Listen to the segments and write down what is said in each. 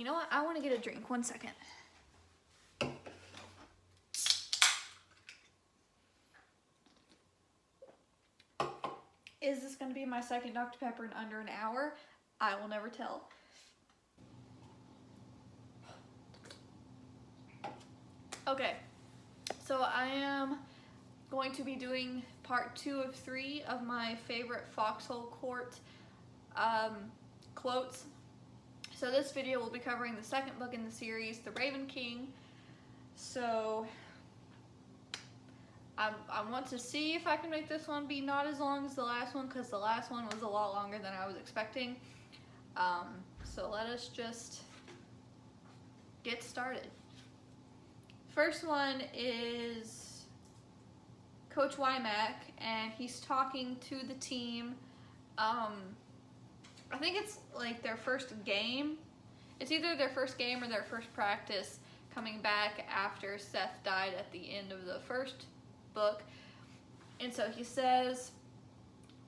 You know what? I want to get a drink. 1 second. Is this going to be my second Dr. Pepper in under an hour? I will never tell. Okay, so I am going to be doing part 2 of 3 of my favorite Foxhole Court quotes. So this video will be covering the second book in the series, The Raven King. So I want to see if I can make this one be not as long as the last one, because the last one was a lot longer than I was expecting. So let us just get started. First one is Coach Wymack, and he's talking to the team. I think it's like their first game. It's either their first game or their first practice coming back after Seth died at the end of the first book. And so he says,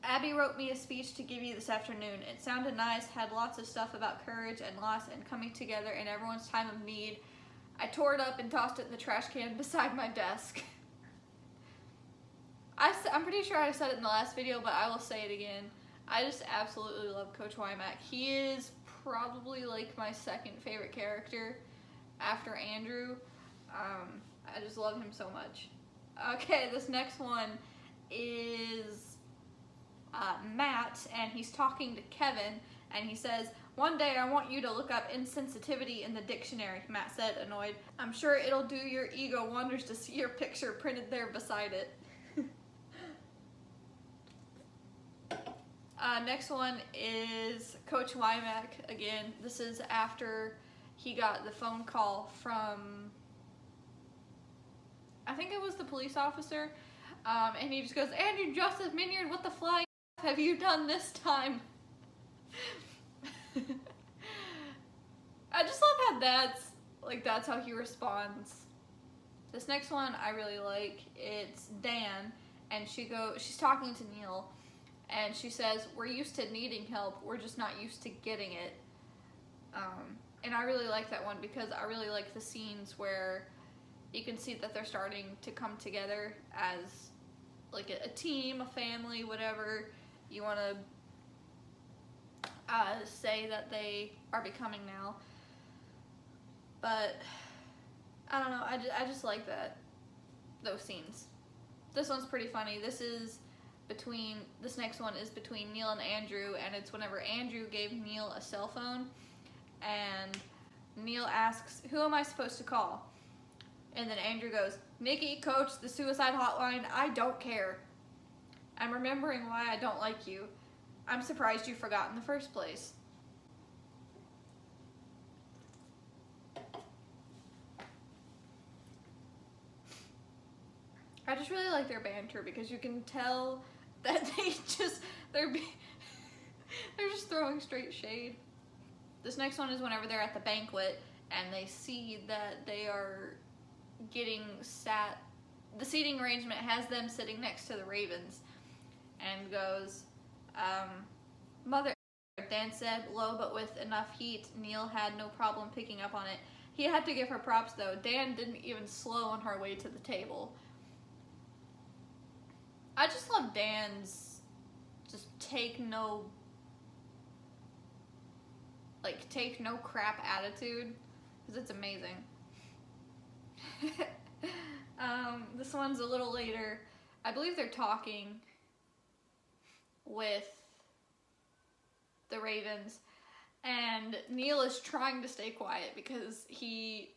Abby wrote me a speech to give you this afternoon. It sounded nice, had lots of stuff about courage and loss and coming together in everyone's time of need. I tore it up and tossed it in the trash can beside my desk. I'm pretty sure I said it in the last video, but I will say it again. I just absolutely love Coach Wymack. He is probably like my second favorite character after Andrew. I just love him so much. Okay, this next one is Matt, and he's talking to Kevin, and he says, one day I want you to look up insensitivity in the dictionary, Matt said, annoyed. I'm sure it'll do your ego wonders to see your picture printed there beside it. Next one is Coach Wymack again. This is after he got the phone call from, I think it was the police officer, and he just goes, Andrew Justice Minyard, what the flying have you done this time? I just love how that's how he responds. This next one I really like. It's Dan, and she's talking to Neil, and she says, we're used to needing help, we're just not used to getting it. And I really like that one because I really like the scenes where you can see that they're starting to come together as like a team, a family, whatever you want to say that they are becoming now. But I don't know, I just like those scenes. This one's pretty funny. This next one is between Neil and Andrew, and it's whenever Andrew gave Neil a cell phone, and Neil asks, who am I supposed to call? And then Andrew goes, Nikki, Coach, the suicide hotline, I don't care. I'm remembering why I don't like you. I'm surprised you forgot in the first place. I just really like their banter because you can tell that they're just throwing straight shade. This next one is whenever they're at the banquet and they see that they are getting the seating arrangement has them sitting next to the Ravens, and goes, Mother, Dan said, low but with enough heat. Neil had no problem picking up on it. He had to give her props though. Dan didn't even slow on her way to the table. I just love Dan's just take no crap attitude, because it's amazing. This one's a little later. I believe they're talking with the Ravens, and Neil is trying to stay quiet because he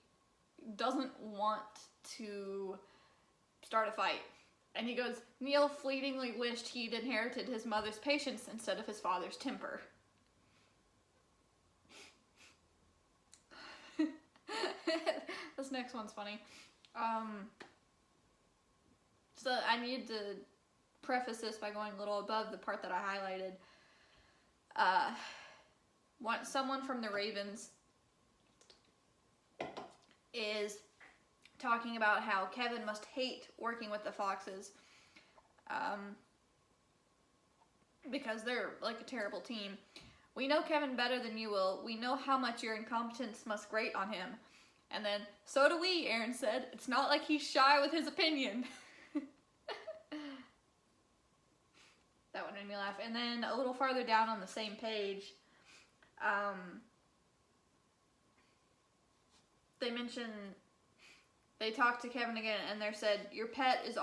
doesn't want to start a fight. And he goes, Neil fleetingly wished he'd inherited his mother's patience instead of his father's temper. This next one's funny. So I need to preface this by going a little above the part that I highlighted. Someone from the Ravens is talking about how Kevin must hate working with the Foxes because they're like a terrible team. We know Kevin better than you will. We know how much your incompetence must grate on him. And then, so do we, Aaron said. It's not like he's shy with his opinion. That one made me laugh. And then a little farther down on the same page, they talked to Kevin again, and they said, your pet is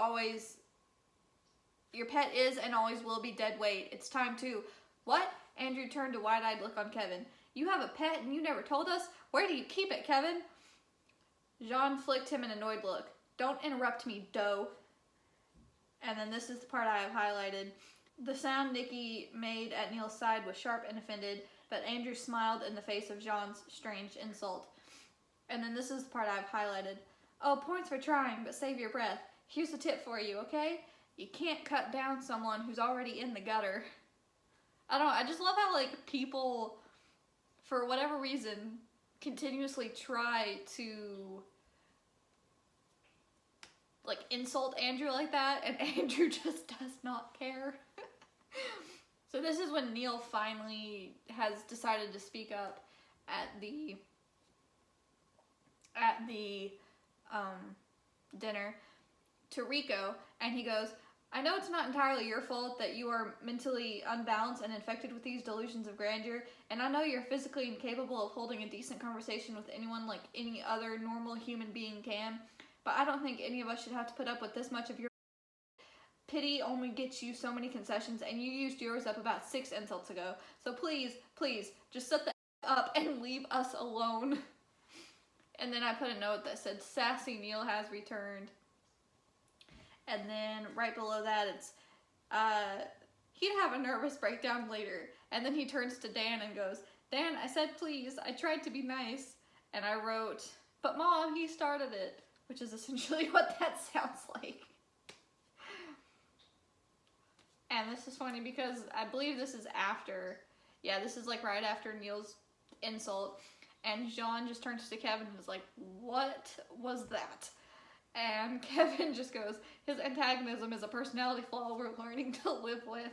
and always will be dead weight. It's time to... What? Andrew turned a wide-eyed look on Kevin. You have a pet and you never told us? Where do you keep it, Kevin? Jean flicked him an annoyed look. Don't interrupt me, doe. And then this is the part I have highlighted. The sound Nikki made at Neil's side was sharp and offended, but Andrew smiled in the face of Jean's strange insult. And then this is the part I've highlighted. Oh, points for trying, but save your breath. Here's a tip for you, okay? You can't cut down someone who's already in the gutter. I don't know, I just love how, like, people, for whatever reason, continuously try to, like, insult Andrew like that, and Andrew just does not care. So this is when Neil finally has decided to speak up at the dinner to Rico, and he goes, I know it's not entirely your fault that you are mentally unbalanced and infected with these delusions of grandeur, and I know you're physically incapable of holding a decent conversation with anyone like any other normal human being can, but I don't think any of us should have to put up with this much of your pity only gets you so many concessions, and you used yours up about 6 insults ago, so please, just shut the up and leave us alone. And then I put a note that said, Sassy Neil has returned. And then right below that, it's, he'd have a nervous breakdown later. And then he turns to Dan and goes, Dan, I said please, I tried to be nice. And I wrote, but Mom, he started it. Which is essentially what that sounds like. And this is funny because I believe this is after, yeah, this is like right after Neil's insult. And Jean just turns to Kevin and is like, what was that? And Kevin just goes, his antagonism is a personality flaw we're learning to live with.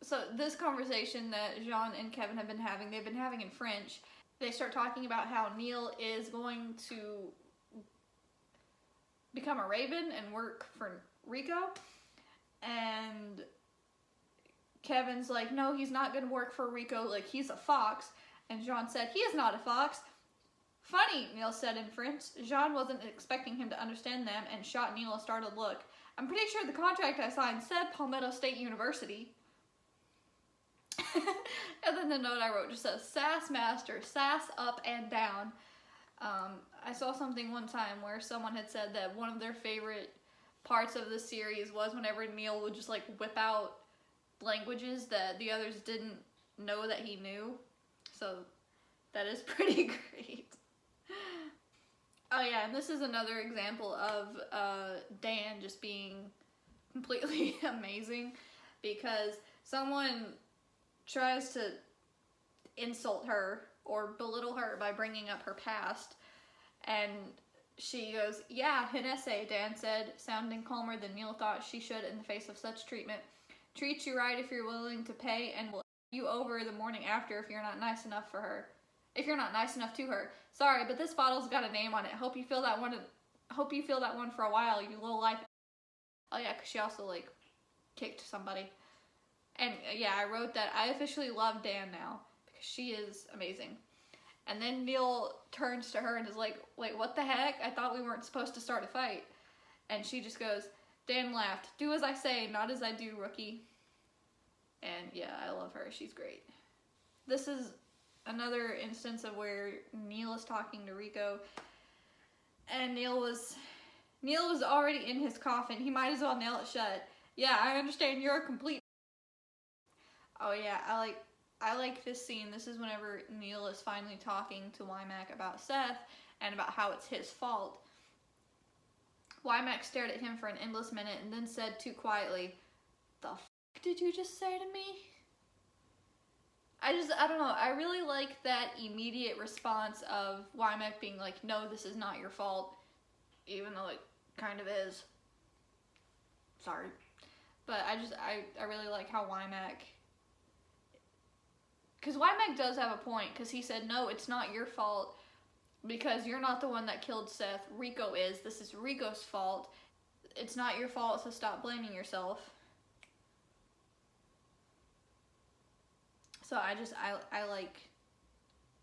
So this conversation that Jean and Kevin have been having, they've been having in French. They start talking about how Neil is going to become a raven and work for Rico. And Kevin's like, no, he's not going to work for Rico, like he's a fox. And Jean said, he is not a fox. Funny, Neil said in French. Jean wasn't expecting him to understand them and shot Neil a startled look. I'm pretty sure the contract I signed said Palmetto State University. And then the note I wrote just says, Sass Master, sass up and down. I saw something one time where someone had said that one of their favorite parts of the series was whenever Neil would just like whip out languages that the others didn't know that he knew. So that is pretty great. Oh yeah, and this is another example of Dan just being completely amazing, because someone tries to insult her or belittle her by bringing up her past, and she goes, yeah, an essay, Dan said, sounding calmer than Neil thought she should in the face of such treatment. Treats you right if you're willing to pay, and will you over the morning after if you're not nice enough for her. If you're not nice enough to her. Sorry, but this bottle's got a name on it. Hope you feel that one for a while, you low life. Oh yeah, because she also like kicked somebody. And yeah, I wrote that I officially love Dan now because she is amazing. And then Neil turns to her and is like, wait, what the heck? I thought we weren't supposed to start a fight. And she just goes, Dan laughed. Do as I say, not as I do, rookie. And yeah, I love her. She's great. This is another instance of where Neil is talking to Rico, and Neil was already in his coffin. He might as well nail it shut. Yeah, I understand you're a complete... Oh yeah, I like this scene. This is whenever Neil is finally talking to Wymack about Seth and about how it's his fault. Wymack stared at him for an endless minute and then said too quietly, "The f*** did you just say to me?" I don't know, I really like that immediate response of Wymack being like, no, this is not your fault, even though it kind of is. Sorry. But I really like how Wymack, because Wymack does have a point, because he said, no, it's not your fault, because you're not the one that killed Seth. Rico is. This is Rico's fault. It's not your fault, so stop blaming yourself. So I like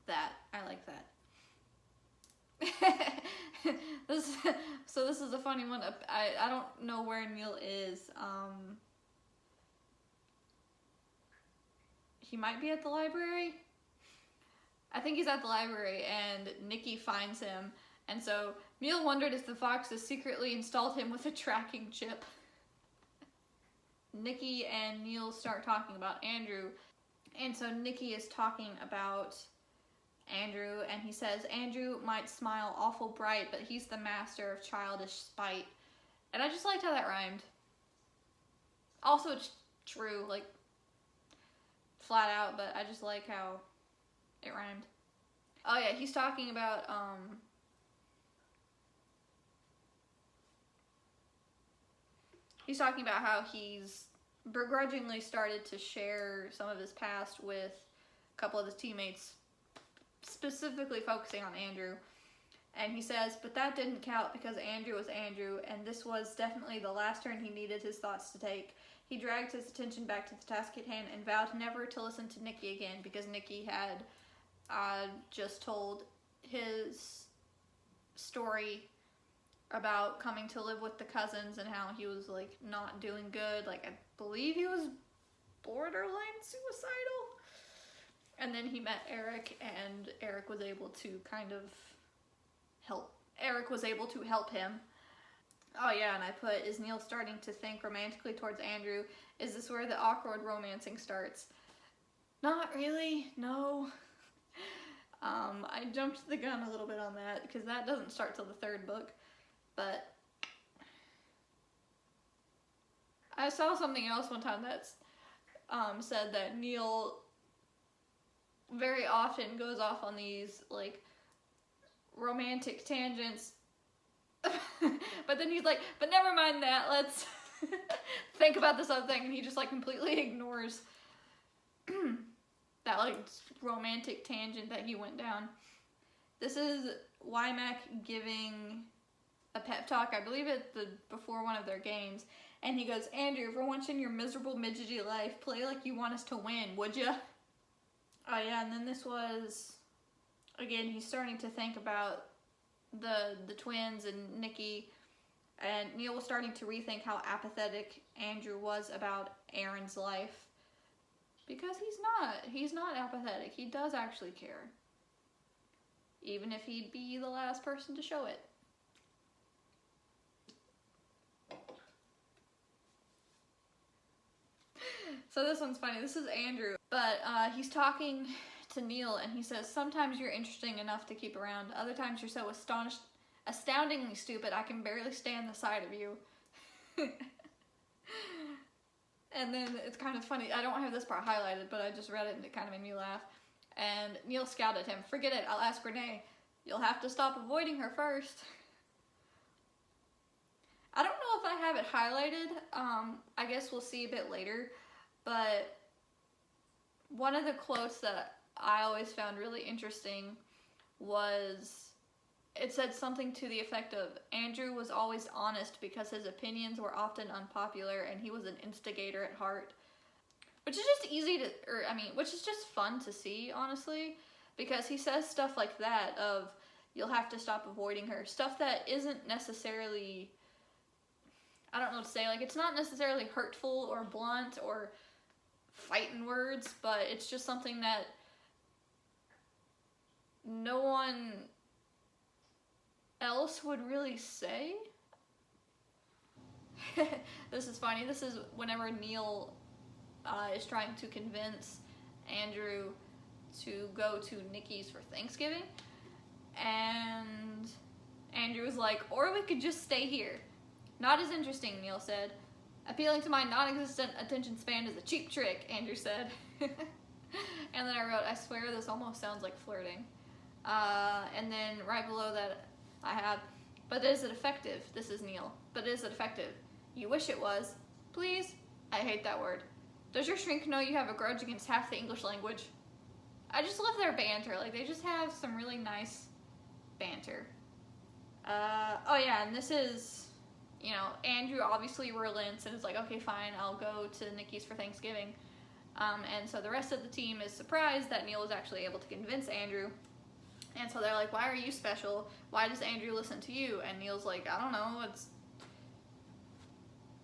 that. I like that. This is a funny one. I don't know where Neil is. He might be at the library. I think he's at the library, and Nikki finds him. And so Neil wondered if the foxes secretly installed him with a tracking chip. Nikki and Neil start talking about Andrew. And so Nikki is talking about Andrew, and he says, Andrew might smile awful bright, but he's the master of childish spite. And I just liked how that rhymed. Also, it's true, like, flat out, but I just like how it rhymed. Oh yeah, he's talking about, how he's begrudgingly started to share some of his past with a couple of his teammates, specifically focusing on Andrew. And he says, but that didn't count because Andrew was Andrew, and this was definitely the last turn he needed his thoughts to take. He dragged his attention back to the task at hand and vowed never to listen to Nikki again, because Nikki had just told his story about coming to live with the cousins and how he was, like, not doing good. Like, I believe he was borderline suicidal. And then he met Eric, and Eric was able to kind of help. Eric was able to help him. Oh yeah, and I put, is Neil starting to think romantically towards Andrew? Is this where the awkward romancing starts? Not really, no. I jumped the gun a little bit on that, because that doesn't start till the third book. But I saw something else one time that said that Neil very often goes off on these, like, romantic tangents. But then he's like, but never mind that, let's think about this other thing, and he just, like, completely ignores that, like, romantic tangent that he went down. This is Wymack giving a pep talk, I believe before one of their games, and he goes, Andrew, for once in your miserable midgety life, play like you want us to win, would ya? Oh yeah, and then this was, again, he's starting to think about the twins and Nikki, and Neil was starting to rethink how apathetic Andrew was about Aaron's life, because he's not apathetic. He does actually care, even if he'd be the last person to show it. So this one's funny. This is Andrew, but he's talking to Neil, and he says, sometimes you're interesting enough to keep around. Other times you're so astoundingly stupid, I can barely stand the sight of you. And then it's kind of funny. I don't have this part highlighted, but I just read it, and it kind of made me laugh. And Neil scowled at him. Forget it, I'll ask Renee. You'll have to stop avoiding her first. I don't know if I have it highlighted. I guess we'll see a bit later. But one of the quotes that I always found really interesting was, it said something to the effect of, Andrew was always honest because his opinions were often unpopular and he was an instigator at heart. Which is just which is just fun to see, honestly, because he says stuff like that of, you'll have to stop avoiding her. Stuff that isn't necessarily, I don't know what to say, like, it's not necessarily hurtful or blunt or fighting words, but it's just something that no one else would really say. This is funny. This is whenever Neil is trying to convince Andrew to go to Nikki's for Thanksgiving, and Andrew was like, or we could just stay here. Not as interesting, Neil said. Appealing to my non-existent attention span is a cheap trick, Andrew said. And then I wrote, I swear this almost sounds like flirting. And then right below that I have, but is it effective? This is Neil. But is it effective? You wish it was. Please? I hate that word. Does your shrink know you have a grudge against half the English language? I just love their banter. Like, they just have some really nice banter. Oh yeah, and this is, you know, Andrew obviously relents and is like, okay, fine, I'll go to Nikki's for Thanksgiving. And so the rest of the team is surprised that Neil was actually able to convince Andrew. And so they're like, why are you special? Why does Andrew listen to you? And Neil's like, I don't know,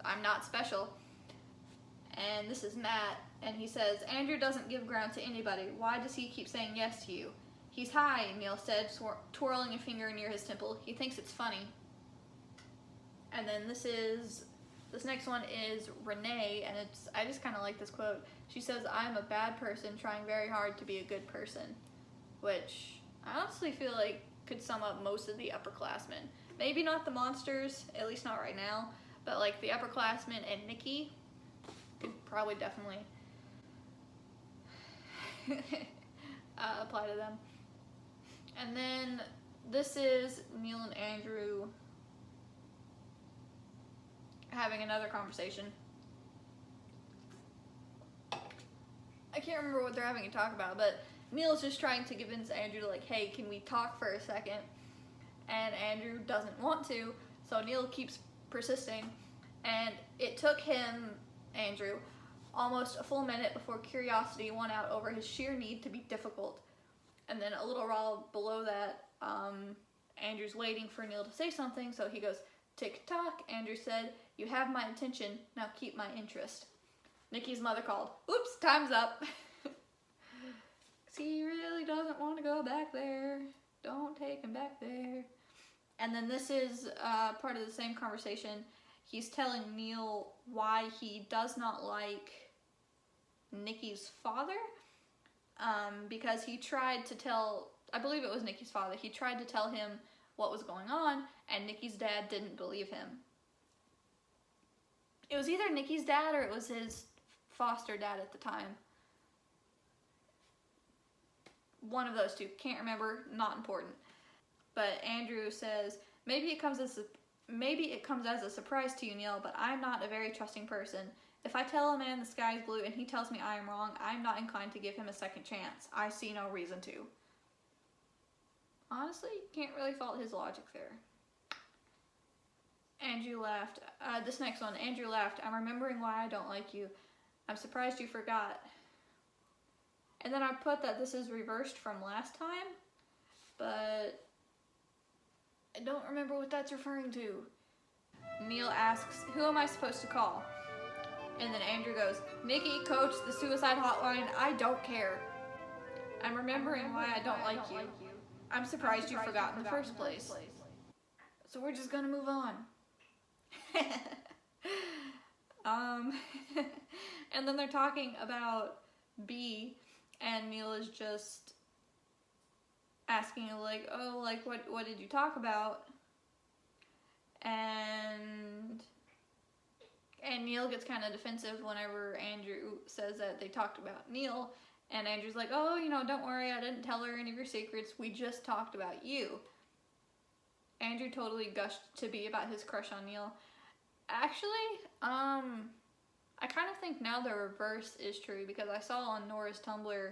I'm not special. And this is Matt, and he says, Andrew doesn't give ground to anybody. Why does he keep saying yes to you? He's high, Neil said, twirling a finger near his temple. He thinks it's funny. And then this next one is Renee, and I just kind of like this quote. She says, I'm a bad person trying very hard to be a good person, which I honestly feel like could sum up most of the upperclassmen. Maybe not the monsters, at least not right now, but like the upperclassmen and Nikki could probably definitely apply to them. And then this is Neil and Andrew having another conversation. I can't remember what they're having to talk about, but Neil's just trying to convince Andrew, like, hey, can we talk for a second? And Andrew doesn't want to, so Neil keeps persisting. And it took him, Andrew, almost a full minute before curiosity won out over his sheer need to be difficult. And then a little while below that, Andrew's waiting for Neil to say something, so he goes, tick-tock. Andrew said, you have my attention, now keep my interest. Nikki's mother called, oops, time's up. He really doesn't want to go back there. Don't take him back there. And then this is part of the same conversation. He's telling Neil why he does not like Nikki's father. Because he tried to tell, I believe it was Nikki's father, he tried to tell him what was going on, and Nikki's dad didn't believe him. It was either Nikki's dad or it was his foster dad at the time. One of those two, can't remember, not important. But Andrew says, maybe it comes as a surprise to you, Neil, but I'm not a very trusting person. If I tell a man the sky is blue and he tells me I am wrong, I'm not inclined to give him a second chance. I see no reason to. Honestly, can't really fault his logic there. Andrew laughed. This next one, Andrew laughed. I'm remembering why I don't like you. I'm surprised you forgot. And then I put that this is reversed from last time, but I don't remember what that's referring to. Neil asks, who am I supposed to call? And then Andrew goes, Nikki, coach, the suicide hotline, I don't care. I'm remembering why I don't like you. I'm surprised you forgot in the first place. So we're just gonna move on. And then they're talking about B, and Neil is just asking, like, oh, like, what did you talk about? And Neil gets kind of defensive whenever Andrew says that they talked about Neil, and Andrew's like, oh, you know, don't worry, I didn't tell her any of your secrets, we just talked about you. Andrew totally gushed to B about his crush on Neil. Actually, I kind of think now the reverse is true, because I saw on Nora's Tumblr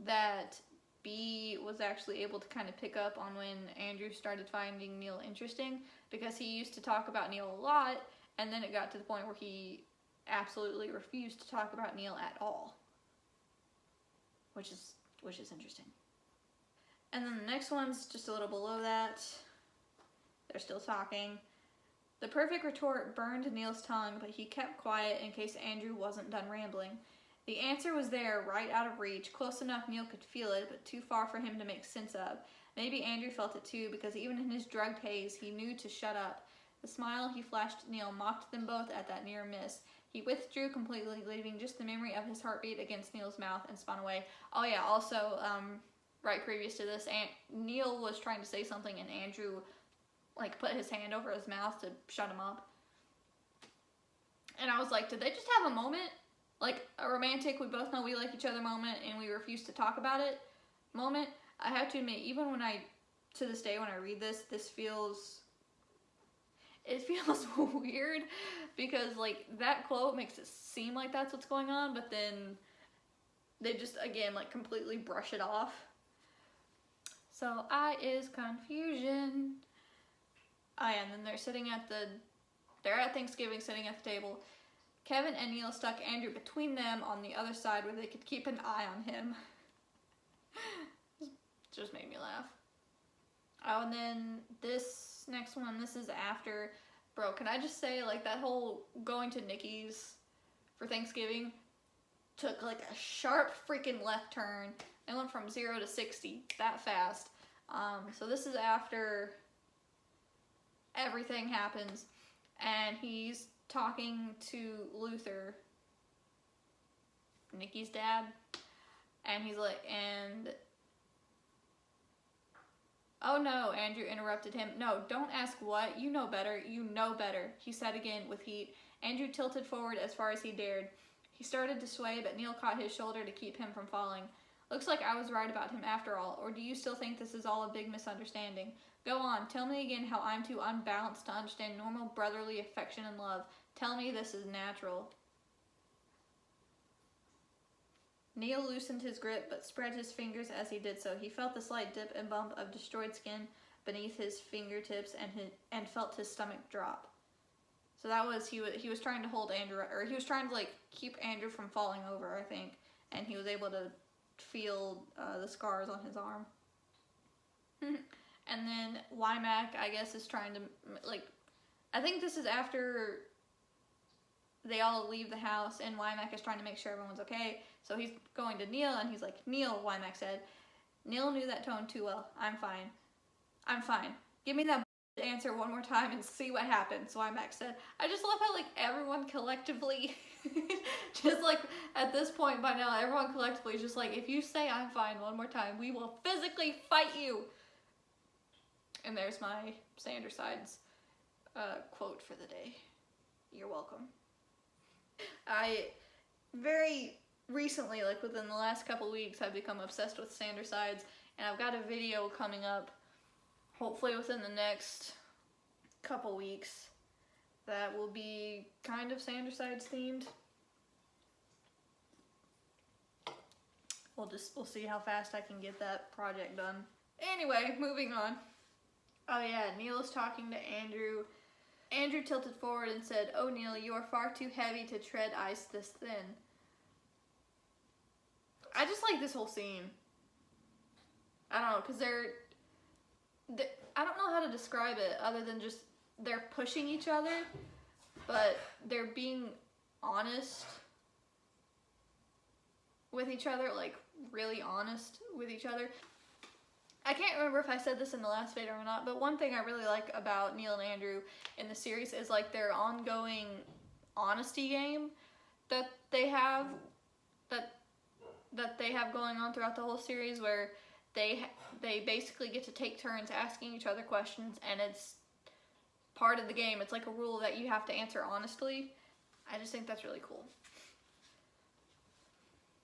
that B was actually able to kind of pick up on when Andrew started finding Neil interesting, because he used to talk about Neil a lot, and then it got to the point where he absolutely refused to talk about Neil at all, which is interesting. And then the next one's just a little below that. They're still talking. The perfect retort burned Neil's tongue, but he kept quiet in case Andrew wasn't done rambling. The answer was there, right out of reach, close enough Neil could feel it, but too far for him to make sense of. Maybe Andrew felt it too, because even in his drugged haze, he knew to shut up. The smile he flashed at Neil mocked them both at that near miss. He withdrew completely, leaving just the memory of his heartbeat against Neil's mouth, and spun away. Oh yeah, also, right previous to this, Neil was trying to say something, and Andrew, like, put his hand over his mouth to shut him up. And I was like, did they just have a moment? Like, a romantic, we both know we like each other moment, and we refuse to talk about it moment? I have to admit, even when to this day, when I read this, this feels... it feels weird because like that quote makes it seem like that's what's going on, but then they just again like completely brush it off. So I is confusion. Oh yeah, and then they're at Thanksgiving sitting at the table. Kevin and Neil stuck Andrew between them on the other side where they could keep an eye on him. Just made me laugh. Oh, and then this next one, this is after, bro, can I just say, like, that whole going to Nikki's for Thanksgiving took, like, a sharp freaking left turn. It went from 0 to 60 that fast. So this is after everything happens, and he's talking to Luther, Nikki's dad, and he's like, oh no, Andrew interrupted him. No, don't ask what. You know better. You know better, he said again with heat. Andrew tilted forward as far as he dared. He started to sway, but Neil caught his shoulder to keep him from falling. Looks like I was right about him after all, or do you still think this is all a big misunderstanding? Go on, tell me again how I'm too unbalanced to understand normal brotherly affection and love. Tell me this is natural. Neil loosened his grip, but spread his fingers as he did so. He felt the slight dip and bump of destroyed skin beneath his fingertips and felt his stomach drop. So that was, he was trying to hold Andrew, or he was trying to like keep Andrew from falling over, I think, and he was able to feel the scars on his arm. And then Wymack, I guess, is trying to, like, I think this is after they all leave the house, and Wymack is trying to make sure everyone's okay. So he's going to Neil, and he's like, Neil, Wymack said. Neil knew that tone too well. I'm fine. I'm fine. Give me that answer one more time and see what happens, Wymack said. I just love how, like, everyone collectively, just, like, at this point by now, everyone collectively is just like, if you say I'm fine one more time, we will physically fight you. And there's my Sandersides quote for the day. You're welcome. I very recently, like within the last couple weeks, I've become obsessed with Sandersides, and I've got a video coming up, hopefully within the next couple weeks, that will be kind of Sandersides themed. We'll see how fast I can get that project done. Anyway, moving on. Oh yeah, Neil is talking to Andrew. Andrew tilted forward and said, "Oh Neil, you are far too heavy to tread ice this thin." I just like this whole scene. I don't know, because I don't know how to describe it other than just they're pushing each other, but they're being honest with each other, like really honest with each other. I can't remember if I said this in the last video or not, but one thing I really like about Neil and Andrew in the series is like their ongoing honesty game that they have going on throughout the whole series, where they basically get to take turns asking each other questions, and it's part of the game. It's like a rule that you have to answer honestly. I just think that's really cool.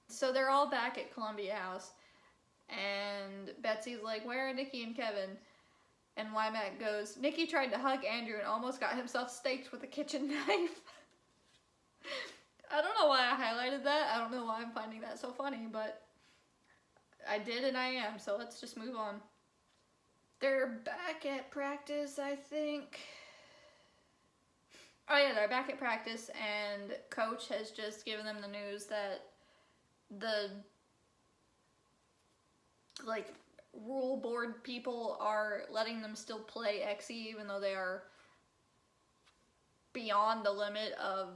So they're all back at Columbia House, and Betsy's like, "Where are Nikki and Kevin?" And Wymack goes, "Nikki tried to hug Andrew and almost got himself staked with a kitchen knife." I don't know why I highlighted that. I don't know why I'm finding that so funny, but I did and I am, so let's just move on. They're back at practice, I think. Oh yeah, they're back at practice, and Coach has just given them the news that the like rule board people are letting them still play XE even though they are beyond the limit of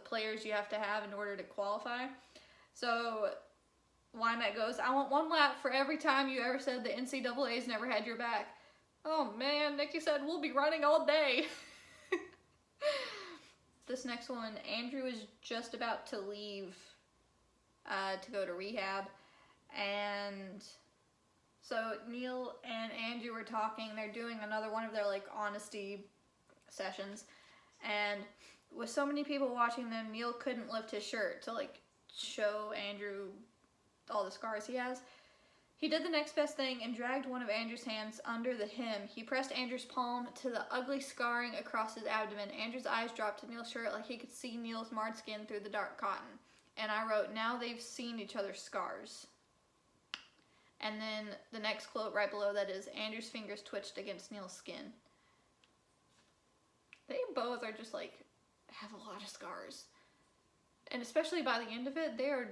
players you have to have in order to qualify. So Wymack goes, "I want one lap for every time you ever said the NCAA's never had your back." Oh man, Nikki said, "We'll be running all day." This next one, Andrew is just about to leave to go to rehab, and so Neil and Andrew are talking. They're doing another one of their like honesty sessions, and with so many people watching them, Neil couldn't lift his shirt to like show Andrew all the scars he has. He did the next best thing and dragged one of Andrew's hands under the hem. He pressed Andrew's palm to the ugly scarring across his abdomen. Andrew's eyes dropped to Neil's shirt like he could see Neil's marred skin through the dark cotton. And I wrote, now they've seen each other's scars. And then the next quote right below that is, Andrew's fingers twitched against Neil's skin. They both are just like, have a lot of scars. And especially by the end of it, they are...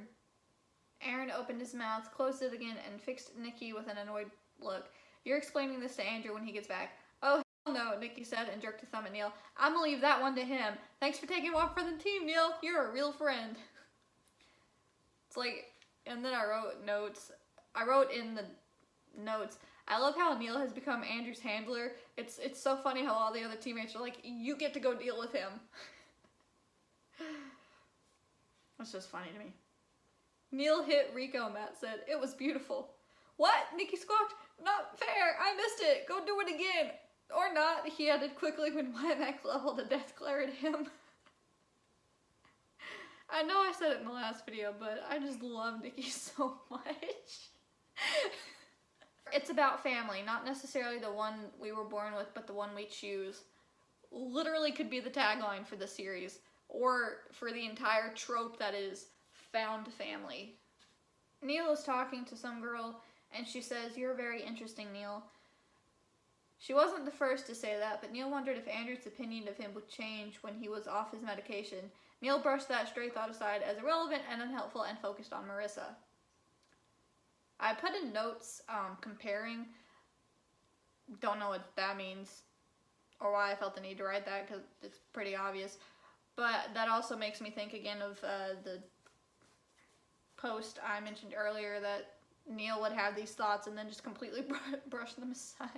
Aaron opened his mouth, closed it again, and fixed Nikki with an annoyed look. You're explaining this to Andrew when he gets back. Oh, hell no, Nikki said and jerked a thumb at Neil. I'm gonna leave that one to him. Thanks for taking one for the team, Neil. You're a real friend. It's like, and then I wrote notes. I wrote in the notes, I love how Neil has become Andrew's handler. It's so funny how all the other teammates are like, you get to go deal with him. That's just funny to me. Neil hit Rico, Matt said. It was beautiful. What? Nikki squawked. Not fair. I missed it. Go do it again. Or not, he added quickly when Mac leveled a death glare at him. I know I said it in the last video, but I just love Nikki so much. It's about family, not necessarily the one we were born with, but the one we choose. Literally could be the tagline for the series, or for the entire trope that is found family. Neil is talking to some girl, and she says, you're very interesting, Neil. She wasn't the first to say that, but Neil wondered if Andrew's opinion of him would change when he was off his medication. Neil brushed that stray thought aside as irrelevant and unhelpful and focused on Marissa. I put in notes comparing. Don't know what that means or why I felt the need to write that because it's pretty obvious. But that also makes me think again of the post I mentioned earlier that Neil would have these thoughts and then just completely brush them aside.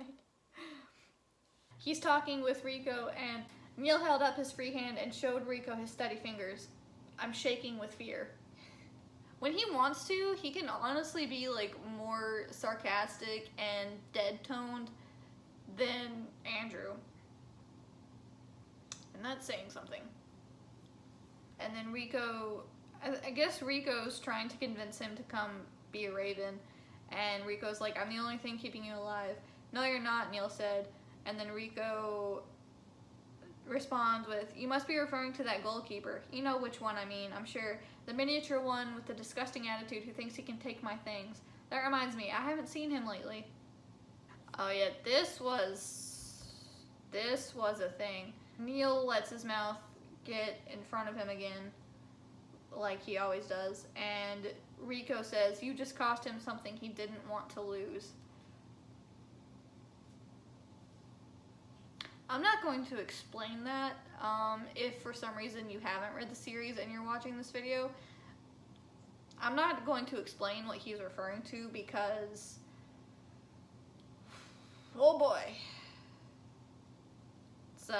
He's talking with Rico and Neil held up his free hand and showed Rico his steady fingers. I'm shaking with fear. When he wants to, he can honestly be like more sarcastic and dead-toned than Andrew. And that's saying something. And then Rico, I guess Rico's trying to convince him to come be a Raven. And Rico's like, I'm the only thing keeping you alive. No, you're not, Neil said. And then Rico responds with, you must be referring to that goalkeeper. You know which one I mean, I'm sure. The miniature one with the disgusting attitude who thinks he can take my things. That reminds me, I haven't seen him lately. Oh yeah, this was a thing. Neil lets his mouth get in front of him again, like he always does, and Rico says, you just cost him something he didn't want to lose. I'm not going to explain that. If for some reason you haven't read the series and you're watching this video, I'm not going to explain what he's referring to because, oh boy, it's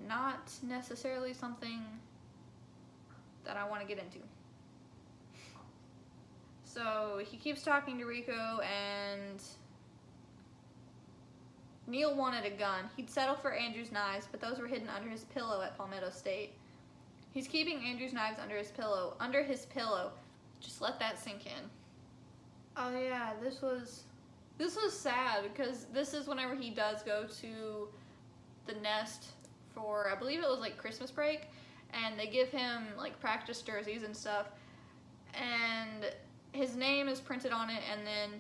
not necessarily something that I want to get into. So he keeps talking to Rico and Neil wanted a gun. He'd settle for Andrew's knives, but those were hidden under his pillow at Palmetto State. He's keeping Andrew's knives under his pillow. Under his pillow. Just let that sink in. Oh yeah, this was sad because this is whenever he does go to the nest for, I believe it was like Christmas break, and they give him like practice jerseys and stuff, and his name is printed on it, and then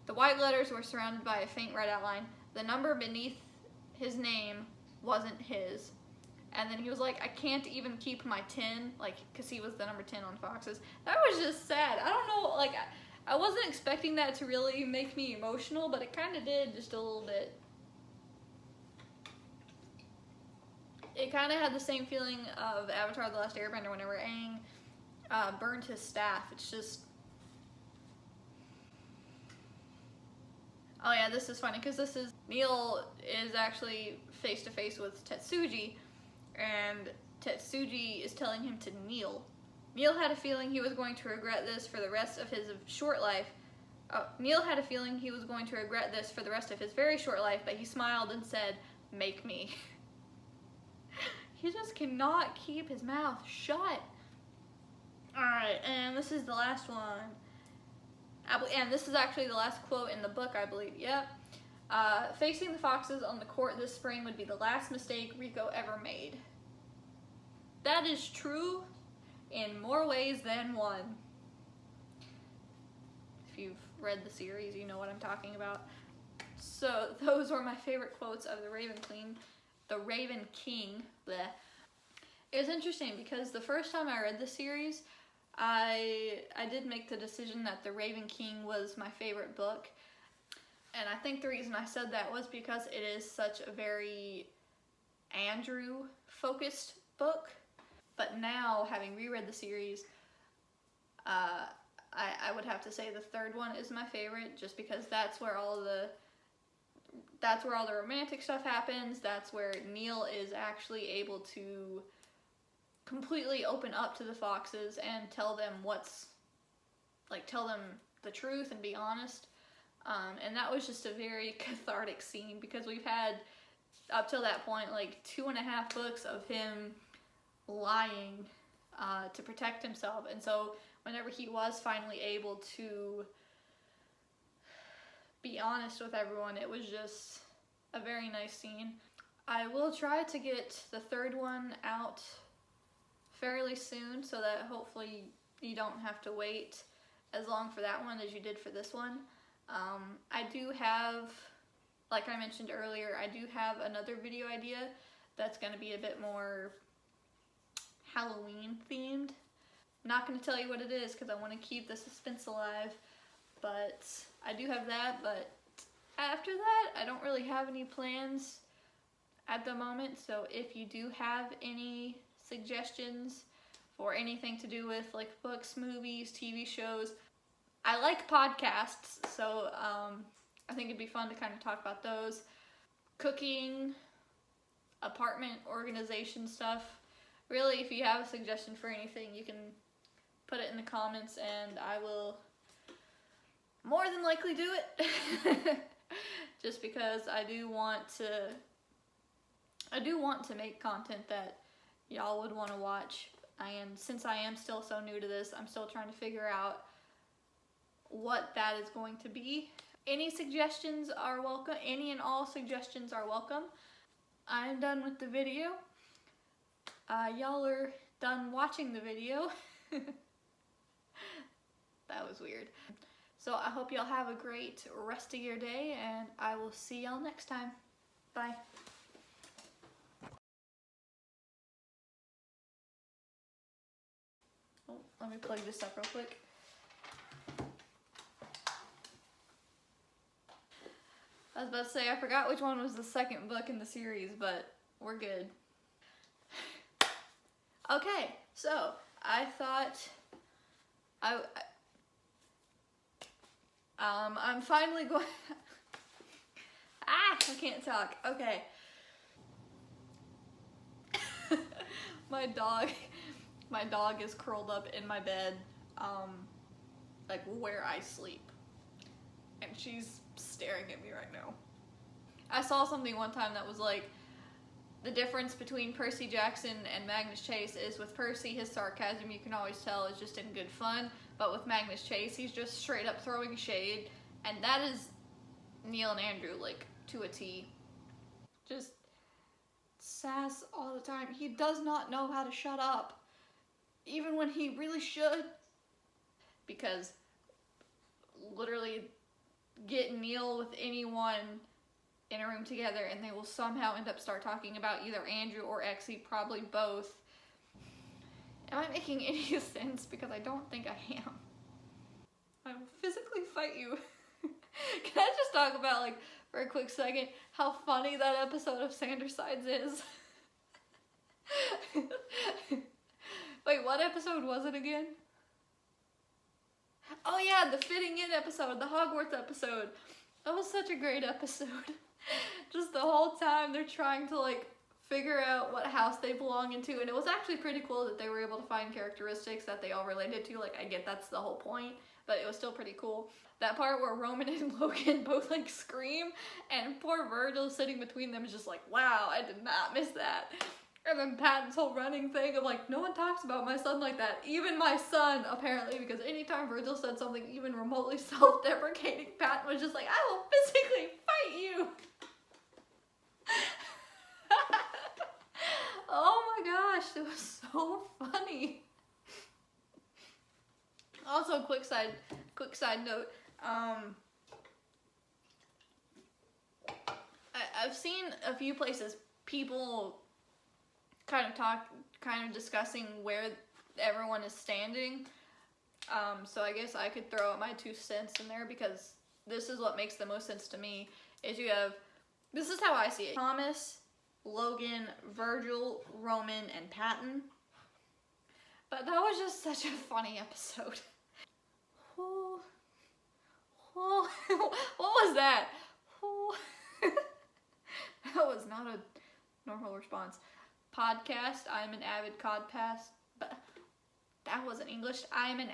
the white letters were surrounded by a faint red outline. The number beneath his name wasn't his. And then he was like, I can't even keep my 10, like, because he was the number 10 on Fox's. That was just sad. I don't know, like, I wasn't expecting that to really make me emotional, but it kind of did, just a little bit. It kind of had the same feeling of Avatar: The Last Airbender whenever Aang burned his staff. It's just... Oh yeah, this is funny because Neil is actually face to face with Tetsuji, and Tetsuji is telling him to kneel. Neil had a feeling he was going to regret this for the rest of his short life. Neil had a feeling he was going to regret this for the rest of his very short life, but he smiled and said, "Make me." He just cannot keep his mouth shut. Alright, and this is the last one. And this is actually the last quote in the book, I believe. Yep. Facing the Foxes on the court this spring would be the last mistake Rico ever made. That is true in more ways than one. If you've read the series, you know what I'm talking about. So those were my favorite quotes of the Raven King. Bleh. It was interesting because the first time I read the series, I did make the decision that the Raven King was my favorite book. And I think the reason I said that was because it is such a very Andrew-focused book. But now, having reread the series, I would have to say the third one is my favorite, just because that's where all the romantic stuff happens. That's where Neil is actually able to completely open up to the Foxes and tell them the truth and be honest. And that was just a very cathartic scene, because we've had, up till that point, like 2.5 books of him lying to protect himself. And so whenever he was finally able to be honest with everyone, it was just a very nice scene. I will try to get the third one out fairly soon, so that hopefully you don't have to wait as long for that one as you did for this one. I do have, like I mentioned earlier, I do have another video idea that's going to be a bit more Halloween themed. I'm not going to tell you what it is because I want to keep the suspense alive, but I do have that. But after that, I don't really have any plans at the moment, so if you do have any suggestions for anything to do with like books, movies, TV shows, I like podcasts, so I think it'd be fun to kind of talk about those. Cooking, apartment organization stuff. Really, if you have a suggestion for anything, you can put it in the comments and I will more than likely do it. Just because I do want to make content that y'all would want to watch. And since I am still so new to this, I'm still trying to figure out what that is going to be. Any suggestions are welcome. Any and all suggestions are welcome. I'm done with the video. Y'all are done watching the video. That was weird. So I hope y'all have a great rest of your day, and I will see y'all next time. Bye. Oh, let me plug this up real quick. I was about to say, I forgot which one was the second book in the series, but we're good. Okay, so I thought I'm finally going. I can't talk. Okay. My dog is curled up in my bed, like where I sleep, and she's staring at me right now. I saw something one time that was like, the difference between Percy Jackson and Magnus Chase is with Percy, his sarcasm, you can always tell, is just in good fun, but with Magnus Chase, he's just straight up throwing shade, and that is Neil and Andrew, like, to a T. Just sass all the time. He does not know how to shut up, even when he really should, because literally get Neil with anyone in a room together and they will somehow end up start talking about either Andrew or Exie, probably both. Am I making any sense? Because I don't think I am. I will physically fight you. Can I just talk about, like, for a quick second, how funny that episode of Sandersides is? Wait, what episode was it again? Oh yeah, the fitting in episode, the Hogwarts episode. That was such a great episode. Just the whole time they're trying to like figure out what house they belong into, and it was actually pretty cool that they were able to find characteristics that they all related to. Like, I get that's the whole point, but it was still pretty cool. That part where Roman and Logan both like scream, and poor Virgil sitting between them is just like, wow, I did not miss that. And then Patton's whole running thing of like, no one talks about my son like that. Even my son, apparently, because anytime Virgil said something even remotely self-deprecating, Patton was just like, I will physically fight you. Oh my gosh, it was so funny. Also, quick side note. I've seen a few places people kind of discussing where everyone is standing. So I guess I could throw out my 2 cents in there, because this is what makes the most sense to me. This is how I see it: Thomas, Logan, Virgil, Roman, and Patton. But that was just such a funny episode. What was that? That was not a normal response. Podcast. I'm an avid codcast. But that wasn't English. I'm an